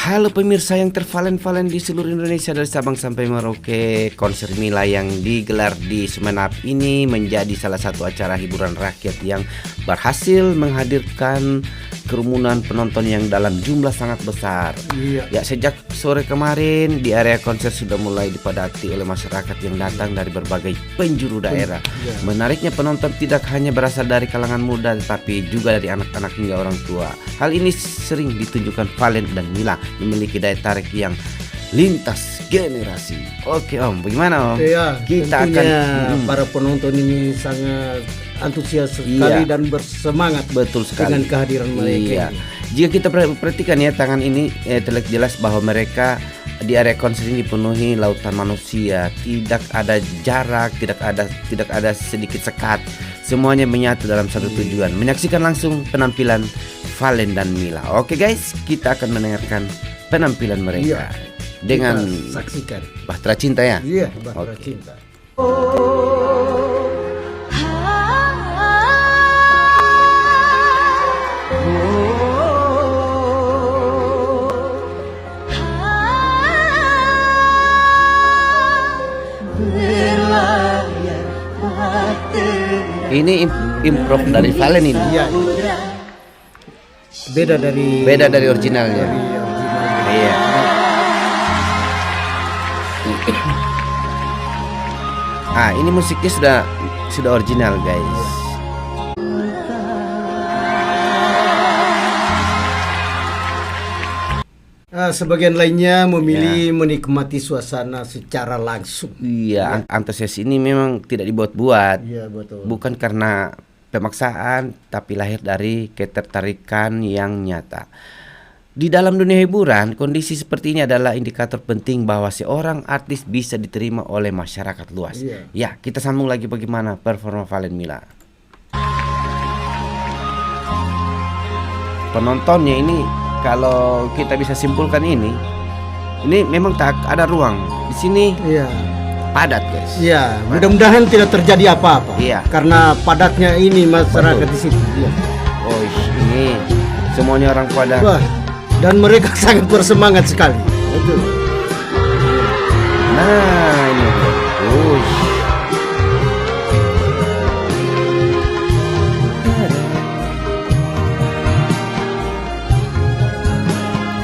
Halo pemirsa yang tervalen-valen di seluruh Indonesia dari Sabang sampai Merauke. Konser Mila yang digelar di Sumenep ini menjadi salah satu acara hiburan rakyat yang berhasil menghadirkan kerumunan penonton yang dalam jumlah sangat besar. Ya, sejak sore kemarin di area konser sudah mulai dipadati oleh masyarakat yang datang dari berbagai penjuru daerah. Menariknya penonton tidak hanya berasal dari kalangan muda tetapi juga dari anak-anak hingga orang tua. Hal ini sering ditunjukkan Valen dan Mila memiliki daya tarik yang lintas generasi. Oke Om, bagaimana Om? Iya, Kita akan para penonton ini sangat antusias sekali dan bersemangat. Betul sekali dengan kehadiran mereka. Iya. Jika kita perhatikan ya tangan ini terlihat jelas bahwa mereka di area konser ini dipenuhi lautan manusia, tidak ada jarak, tidak ada sedikit sekat. Semuanya menyatu dalam satu tujuan, menyaksikan langsung penampilan Valen dan Mila. Oke guys, kita akan mendengarkan penampilan mereka dengan kita saksikan Bahtera Cinta ya. Iya, Bahtera Cinta. Ini improv dari Valen ini. Iya. Beda dari originalnya. Iya. Ah, ini musiknya sudah original, guys. Sebagian lainnya memilih menikmati suasana secara langsung. Iya, antusias ini memang tidak dibuat-buat. Iya, betul. Bukan karena pemaksaan, tapi lahir dari ketertarikan yang nyata. Di dalam dunia hiburan, kondisi seperti ini adalah indikator penting bahwa seorang artis bisa diterima oleh masyarakat luas. Iya. Ya, kita sambung lagi bagaimana performa Valen Mila. Penontonnya ini, kalau kita bisa simpulkan ini memang tak ada ruang di sini. Iya. Padat guys. Iya. Mudah-mudahan tidak terjadi apa-apa. Iya. Karena padatnya ini masyarakat di sini. Iya. Oh ini semuanya orang pada. Wah, dan mereka sangat bersemangat sekali. Betul. Nah ini.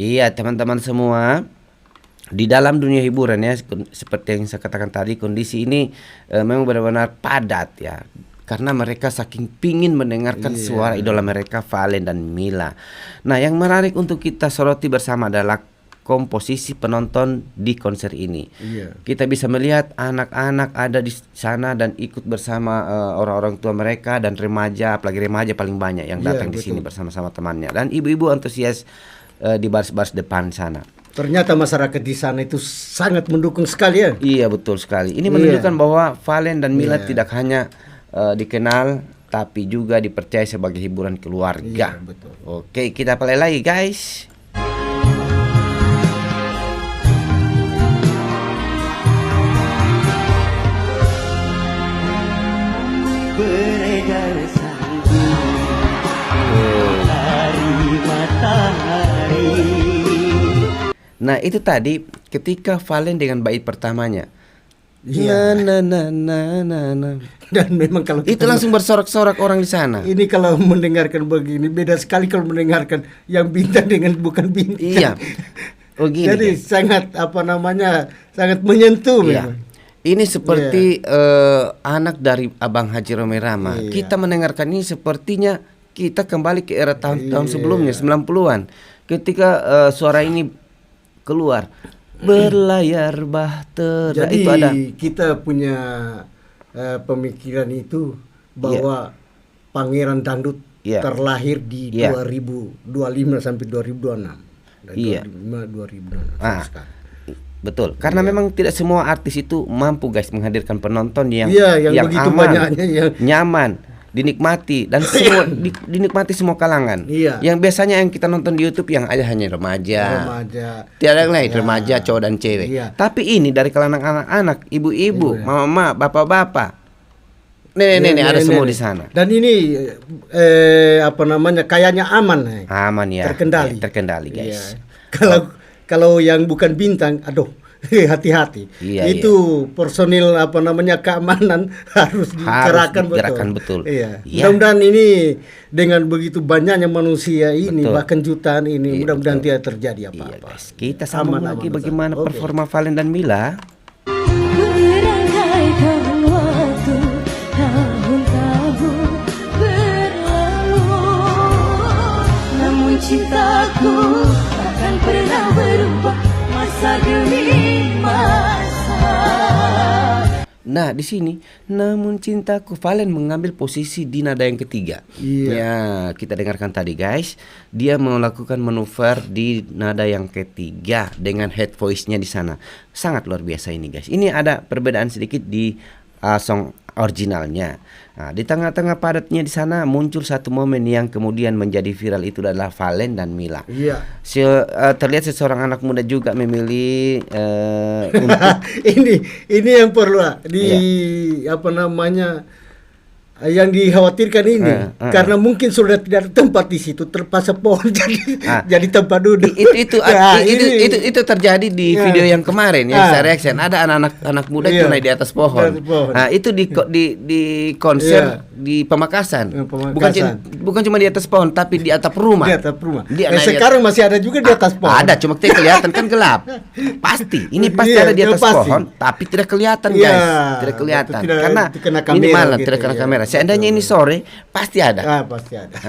Iya teman-teman semua, di dalam dunia hiburan ya seperti yang saya katakan tadi, kondisi ini memang benar-benar padat ya, karena mereka saking pingin mendengarkan suara idola mereka Valen dan Mila. Nah yang menarik untuk kita soroti bersama adalah komposisi penonton di konser ini. Kita bisa melihat anak-anak ada di sana dan ikut bersama orang-orang tua mereka dan remaja, apalagi remaja paling banyak yang datang di sini bersama-sama temannya, dan ibu-ibu antusias di baris-baris depan sana. Ternyata masyarakat di sana itu sangat mendukung sekali ya. Iya betul sekali. Ini menunjukkan bahwa Valen dan Mila tidak hanya dikenal tapi juga dipercaya sebagai hiburan keluarga. Iya, betul. Oke, kita play lagi guys. Beredar salju dari matahari. Nah itu tadi ketika Valen dengan bait pertamanya. Iya. Na. Dan memang kalau Itu langsung bersorak-sorak orang di sana. ini kalau mendengarkan begini beda sekali kalau mendengarkan yang bintang dengan bukan bintang. Iya. Oh gini. Jadi guys. sangat sangat menyentuh Iya. memang. Ini seperti anak dari Abang Haji Romai Rama. Kita mendengarkan ini sepertinya kita kembali ke era tahun-tahun sebelumnya 90-an. Ketika suara ini keluar, berlayar bahtera. Jadi Itu ada. kita punya pemikiran itu bahwa Pangeran Dangdut terlahir di 2025 sampai 2026. Dan 2025 2026. Betul, karena memang tidak semua artis itu mampu guys menghadirkan penonton yang begitu aman, banyaknya nyaman, dinikmati dan semua dinikmati semua kalangan. Yang biasanya yang kita nonton di YouTube yang ada hanya remaja. Tidak yang lain, remaja, cowok dan cewek. Tapi ini dari kalangan anak-anak, ibu-ibu, mama, bapak-bapak, nenek-nenek ada semua di sana. Dan ini kayaknya aman. Aman ya. Terkendali. Terkendali guys. kalau yang bukan bintang, aduh, hati-hati. Iya, Itu personil keamanan harus dikerahkan betul. Iya. Iya. Mudah-mudahan ini dengan begitu banyaknya manusia ini, Betul. bahkan jutaan ini, Iya, mudah-mudahan betul. tidak terjadi Iya apa-apa. guys, kita sambung Aman, lagi aman, bagaimana Oke. performa Valen dan Mila. Merangkaikan waktu tahun-tahun berlalu, namun cintaku takkan pernah berubah masa demi masa. Nah, di sini namun cintaku, Valen mengambil posisi di nada yang ketiga. Iya. Ya, kita dengarkan tadi guys. Dia melakukan manuver di nada yang ketiga dengan head voice-nya di sana. Sangat luar biasa ini guys. Ini ada perbedaan sedikit di song originalnya. Nah, di tengah-tengah padatnya di sana muncul satu momen yang kemudian menjadi viral, itu adalah Valen dan Mila. Iya. Terlihat seseorang anak muda juga memilih untuk ini yang perlu yang dikhawatirkan ini karena mungkin sudah tidak ada tempat di situ, terpaksa pohon jadi tempat duduk. Itu terjadi di video yang kemarin yang saya reaction. Ada anak muda itu naik di atas pohon. Nah, itu di konser di Pamekasan. Bukan cuma di atas pohon, tapi di atap rumah. Di atap rumah. Sekarang masih ada juga di atas pohon. Ada, cuma tidak kelihatan kan gelap. Pasti, ini pasti ada di atas pohon, tapi tidak kelihatan guys. Tidak kelihatan karena ini malam, tidak kena kamera. Seandainya ini sore, pasti ada. Pasti ada.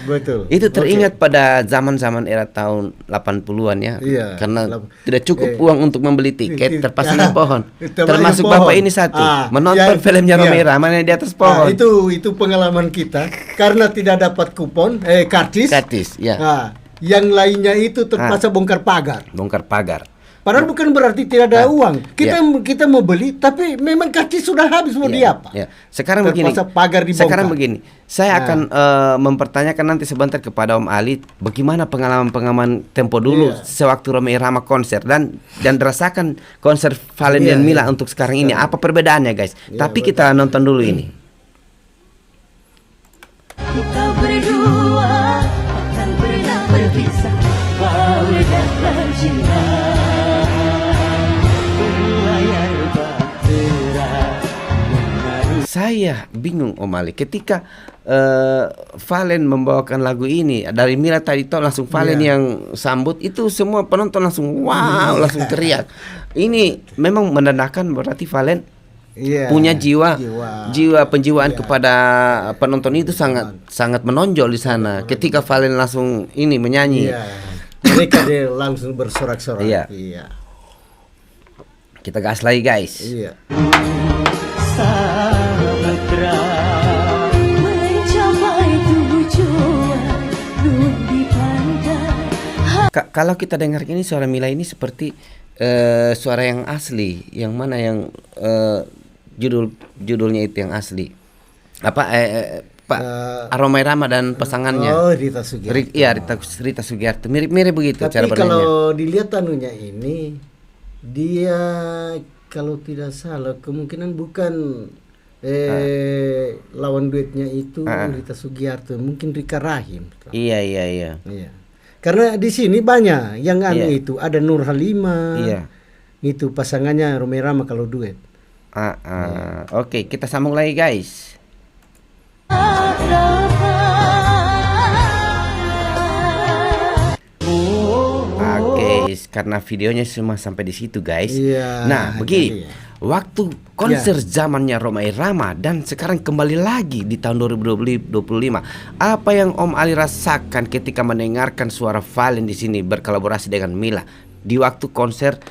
Betul. Itu teringat pada zaman-zaman era tahun 80-an ya. Iya. Karena tidak cukup uang untuk membeli tiket, terpasang di pohon. Termasuk Bapak ini satu, menonton filmnya Romai Rama di atas pohon. Itu pengalaman kita karena tidak dapat kupon karcis. Ya. Yang lainnya itu terpaksa bongkar pagar. Padahal bukan berarti tidak ada uang. Kita mau beli, tapi memang karcis sudah habis, mau diapa? Sekarang begini, saya akan mempertanyakan nanti sebentar kepada Om Ali bagaimana pengalaman tempo dulu sewaktu Romai Rama konser dan rasakan konser Valen dan Mila untuk sekarang ini. Apa perbedaannya guys? Tapi kita nonton dulu ini. Kita berdua akan pernah berpisah, walau dan cinta. Saya bingung Om Ali ketika Valen membawakan lagu ini. Dari Mila tadi toh langsung Valen yang sambut, itu semua penonton langsung wow, langsung teriak. Ini memang menandakan berarti Valen punya jiwa penjiwaan kepada penonton, itu sangat menonjol di sana. Ketika Valen langsung ini menyanyi, mereka dia langsung bersorak-sorak. Iya. Kita gas lagi guys. Iya. Kalau kita dengar ini suara Mila ini seperti suara yang asli, yang mana yang judulnya itu yang asli apa Pak Romai Rama dan pasangannya. Rita Sugiarto. Rita Sugiarto. Mirip-mirip begitu. Tapi cara bernyanyi. Kalau dilihat anunya ini, dia kalau tidak salah kemungkinan bukan lawan duetnya itu Rita Sugiarto, mungkin Rika Rahim. Iya. Karena di sini banyak yang itu, ada Nur Halimah. Iya. Itu pasangannya Romai Rama kalau duet. Oke, kita sambung lagi guys. Karena videonya cuma sampai di situ guys. Nah, begini. Waktu konser zamannya Romai Rama dan sekarang kembali lagi di tahun 2025. Apa yang Om Ali rasakan ketika mendengarkan suara Valen di sini berkolaborasi dengan Mila di waktu konser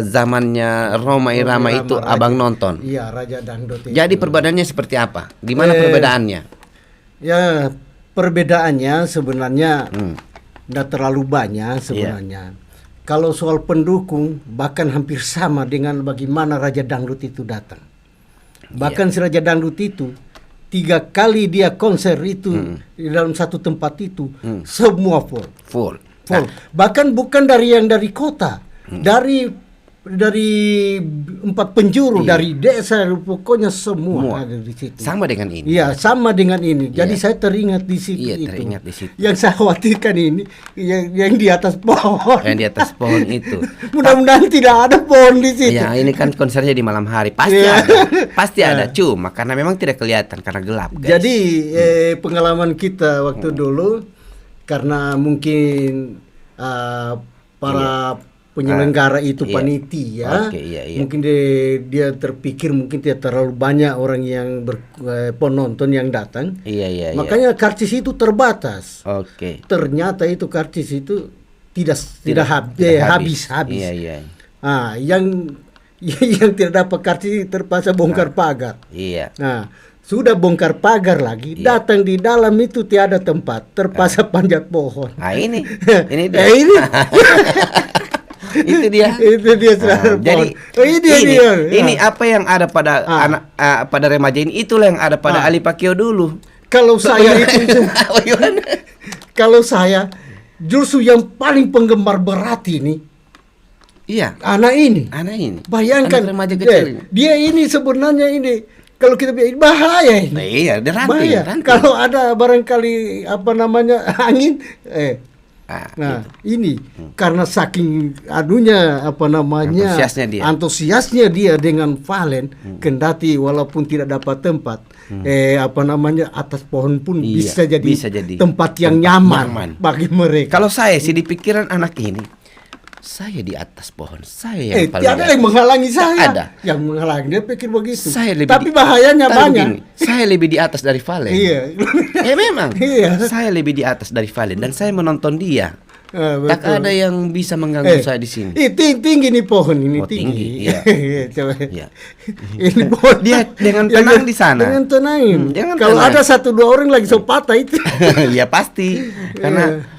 zamannya Romai Rama itu Abang nonton? Iya, Raja Dangdut. Jadi perbedaannya seperti apa? Gimana perbedaannya? Ya, perbedaannya sebenarnya tidak terlalu banyak sebenarnya. Kalau soal pendukung bahkan hampir sama dengan bagaimana Raja Dangdut itu datang. Bahkan si Raja Dangdut itu 3 kali dia konser itu di dalam satu tempat itu semua full. Bahkan bukan dari kota, dari dari 4 penjuru, dari desa, pokoknya semua ada di situ. Sama dengan ini. Iya, sama dengan ini. Jadi saya teringat di situ. Iya, itu. teringat di situ. Yang saya khawatirkan ini yang di atas pohon. Yang di atas pohon itu. Mudah-mudahan tidak ada pohon di situ. Ya, ini kan konsernya di malam hari. Pasti Iya. ada. Pasti ada. Cuma karena memang tidak kelihatan karena gelap, guys. Jadi pengalaman kita waktu dulu, karena mungkin para penyelenggara itu Iya. panitia, Oke, iya. mungkin dia terpikir mungkin tidak terlalu banyak orang yang penonton yang datang, Iya. makanya karcis itu terbatas. Oke. Ternyata itu karcis itu tidak habis. Iya. Ah, yang tidak dapat karcis terpaksa bongkar pagar. Iya. Nah, sudah bongkar pagar lagi, datang di dalam itu tiada tempat, terpaksa panjat pohon. Nah, ini dia. Ini Itu dia. itu dia serangan Jadi pohon. Dia. ini apa yang ada pada pada remaja ini, itulah yang ada pada Ali Pakeo dulu. Kalau saya itu, Oh, gimana? kalau saya justru yang paling penggemar berat ini Iya. anak ini. Bayangkan, anak remaja kecil ini. dia ini sebenarnya ini kalau kita bilang bahaya ini. Nah, iya, dia Bahaya. ranting. Kalau ada barangkali angin, nah ini karena saking antusiasnya dia dengan Valen, kendati walaupun tidak dapat tempat, atas pohon pun Iya, bisa jadi tempat yang nyaman bagi mereka. Kalau saya sih di pikiran anak ini, saya di atas pohon, saya yang paling tiada yang menghalangi saya. ada. Yang menghalangi dia pikir begitu. Tapi Tapi bahayanya banyak. Saya lebih di atas dari Valen. Iya. Memang. Iya. Saya lebih di atas dari Valen dan saya menonton dia. Tak Betul. ada yang bisa mengganggu saya di sini. Tinggi nih pohon ini, Oh, tinggi. tinggi, iya. Coba. Iya. Ini pohon Dia dengan tenang di sana. Dengan tenang. Jangan Kalau tenang. ada 1-2 orang lagi so patah itu. Ya pasti. Karena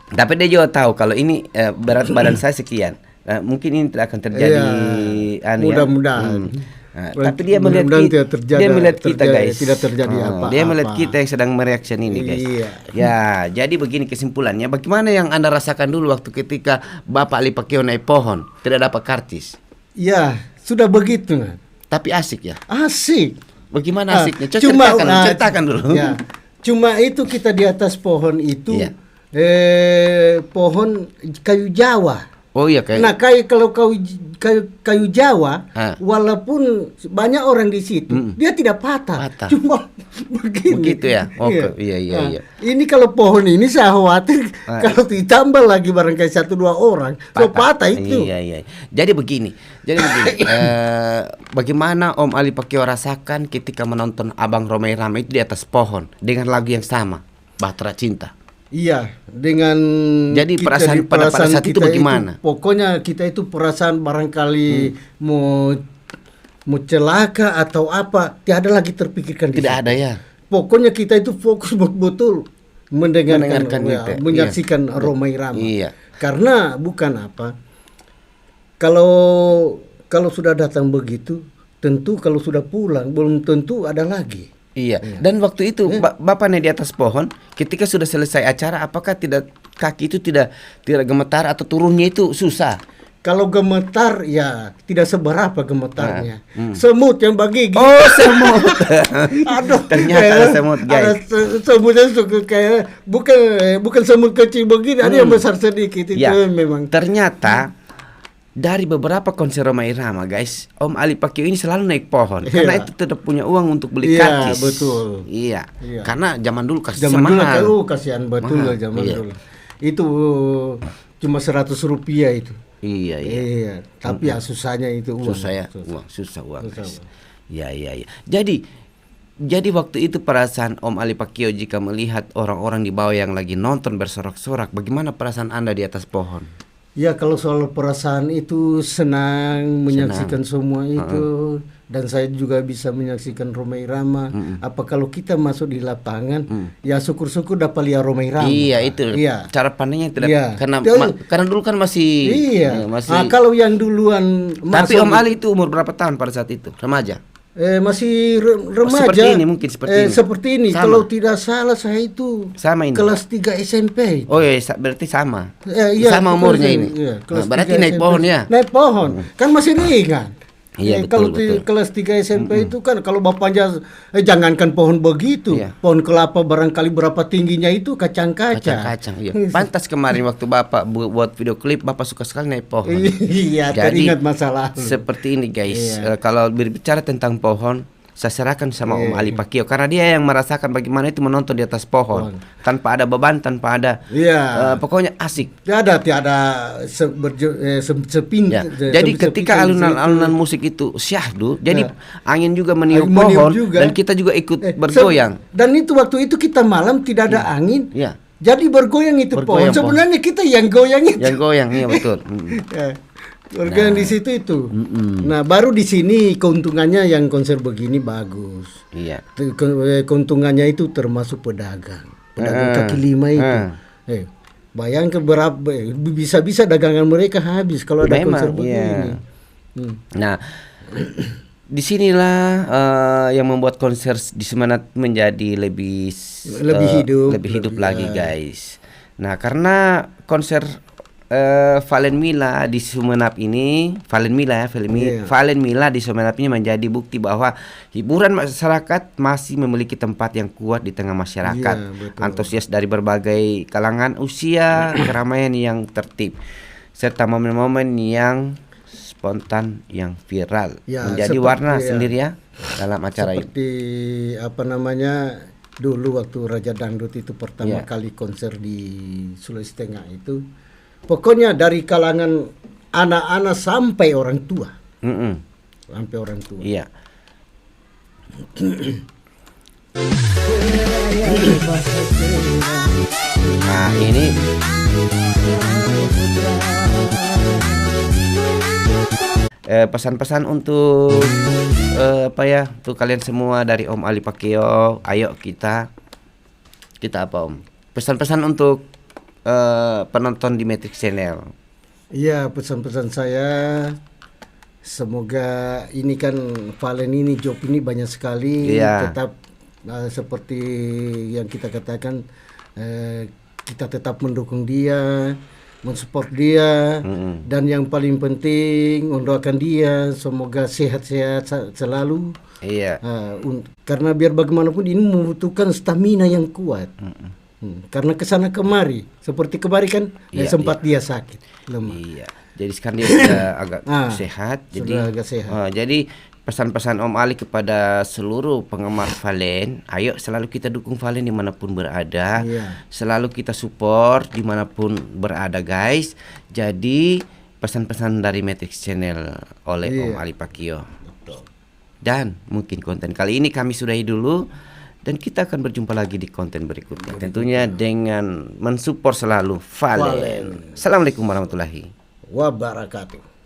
tapi dia juga tahu kalau ini berat badan saya sekian. Mungkin ini tidak akan terjadi. Mudah-mudahan. Tapi dia melihat kita, guys. Tidak terjadi apa-apa. Dia melihat kita yang sedang mereaction ini, guys. Iya. Ya, jadi begini kesimpulannya. Bagaimana yang Anda rasakan dulu waktu ketika Bapak Ali Pakeo naik pohon, tidak dapat karcis? Ya, sudah begitu. Tapi asik ya. Asik. Bagaimana asiknya? Coba ceritakan dulu. Ya. Cuma itu kita di atas pohon itu, Iya. pohon kayu Jawa. Oh iya, kayak. Nah, kalau kayu Jawa, walaupun banyak orang di situ, dia tidak patah. Cuma begini. Begitu ya. Oke, iya. Ini kalau pohon ini saya khawatir kalau ditambah lagi barangkali 1-2 orang, patah itu. Iya. Jadi begini. Bagaimana Om Ali Pakeo rasakan ketika menonton Abang Romai Rama itu di atas pohon dengan lagu yang sama, Bahtera Cinta? Iya, dengan jadi perasaan pada saat itu bagaimana? Pokoknya kita itu perasaan barangkali mau celaka atau apa, tiada lagi terpikirkan. Tidak ada ya. Pokoknya kita itu fokus betul mendengarkan itu, menyaksikan Romai Rama. Iya. Karena bukan apa, kalau sudah datang begitu, tentu kalau sudah pulang belum tentu ada lagi. Iya. Dan waktu itu bapaknya di atas pohon, ketika sudah selesai acara, apakah kaki itu tidak gemetar atau turunnya itu susah? Kalau gemetar ya tidak seberapa gemetarnya. Semut yang bergigi. Oh, semut. Aduh. Ternyata ada semut, guys. Ada semutnya suka kayak bukan semut kecil begini, ada yang besar sedikit itu memang. Ternyata dari beberapa konser Romai Rama, guys, Om Ali Pakeo ini selalu naik pohon karena itu tidak punya uang untuk beli karcis. Betul. Iya. Karena zaman dulu karcis mahal. Dulu kasihan betul lah zaman dulu. Itu cuma 100 rupiah itu. Iya. Tapi susahnya itu uang. Susah uang. Iya. Jadi waktu itu perasaan Om Ali Pakeo jika melihat orang-orang di bawah yang lagi nonton bersorak-sorak, bagaimana perasaan Anda di atas pohon? Ya, kalau soal perasaan itu senang menyaksikan semua itu, dan saya juga bisa menyaksikan Romai Rama. Apa kalau kita masuk di lapangan, ya syukur-syukur dapat lihat Romai Rama. Iya, itu. Iya. Cara pandangnya tidak karena dulu kan masih. Iya. Kalau yang duluan. Tapi Om Ali itu umur berapa tahun pada saat itu? Remaja. Masih remaja. Seperti ini mungkin, seperti ini. Seperti ini. Sama. Kalau tidak salah saya itu Sama ini. kelas 3 SMP. Oh iya, berarti sama. Iya, Sama umurnya ini. Iya, kelas Nah, berarti 3 naik SMP. pohon ya. Naik pohon. Kan masih ringan. Iya, Kalau betul, betul. kelas 3 SMP itu kan kalau bapaknya jangankan pohon begitu, Iya. pohon kelapa barangkali berapa tingginya itu kacang-kaca. Kacang-kacang, iya. Pantas kemarin waktu Bapak buat video klip, Bapak suka sekali naik pohon. Iya, Jadi teringat masa lalu. seperti ini guys. Iya. Kalau berbicara tentang pohon, saya serahkan sama Om Iya. Ali Pakio karena dia yang merasakan bagaimana itu menonton di atas pohon tanpa ada beban, tanpa ada Iya. pokoknya asik. Tiada sepin. Ya. Jadi ketika alunan-alunan musik itu syahdu, jadi angin juga meniup Meniup pohon juga. dan kita juga ikut bergoyang. Dan itu waktu itu kita malam tidak ada angin. Iya. Jadi bergoyang itu Bergoyang pohon. Sebenarnya kita yang goyang itu. Yang goyang, iya betul. Ya, bergoyang di situ itu. Nah, baru di sini keuntungannya yang konser begini bagus. Iya. Keuntungannya itu termasuk pedagang kaki lima itu. Bayangkan berapa bisa-bisa dagangan mereka habis kalau ada Memang, konser iya. begini. Nah, disinilah yang membuat konser di Semanat menjadi lebih hidup lagi guys. Nah, karena konser Valen Mila di Sumenep ini, Valen Mila di Sumenep ini menjadi bukti bahwa hiburan masyarakat masih memiliki tempat yang kuat di tengah masyarakat. Iya, betul. Antusias dari berbagai kalangan usia, keramaian yang tertib, serta momen-momen yang spontan yang viral Ya, menjadi seperti, warna ya. sendiri ya dalam acara ini. Seperti apa namanya dulu waktu Raja Dangdut itu pertama kali konser di Sulawesi Tengah itu, pokoknya dari kalangan anak-anak sampai orang tua, sampai orang tua. Iya. Nah ini pesan-pesan untuk apa ya, untuk kalian semua dari Om Ali Pakio. Ayo kita apa Om? Pesan-pesan untuk penonton di Matrix Channel. Iya, pesan-pesan saya semoga ini kan Valen ini job ini banyak sekali. Iya. Tetap seperti yang kita katakan, kita tetap mendukung dia, mensupport dia, dan yang paling penting mendoakan dia semoga sehat-sehat selalu. Iya. Karena biar bagaimanapun ini membutuhkan stamina yang kuat. Karena kesana kemari, seperti kemarin kan sempat dia sakit, lemah. Iya. Jadi sekarang dia sudah agak sehat. Jadi agak sehat. Jadi pesan-pesan Om Ali kepada seluruh penggemar Valen, ayo selalu kita dukung Valen dimanapun berada. Iya. Selalu kita support dimanapun berada guys. Jadi pesan-pesan dari Matrix Channel oleh Om Ali Pakio. Dan mungkin konten kali ini kami sudahi dulu, dan kita akan berjumpa lagi di konten berikutnya. Tentunya dengan mensupport selalu Valen. Assalamualaikum warahmatullahi Wabarakatuh.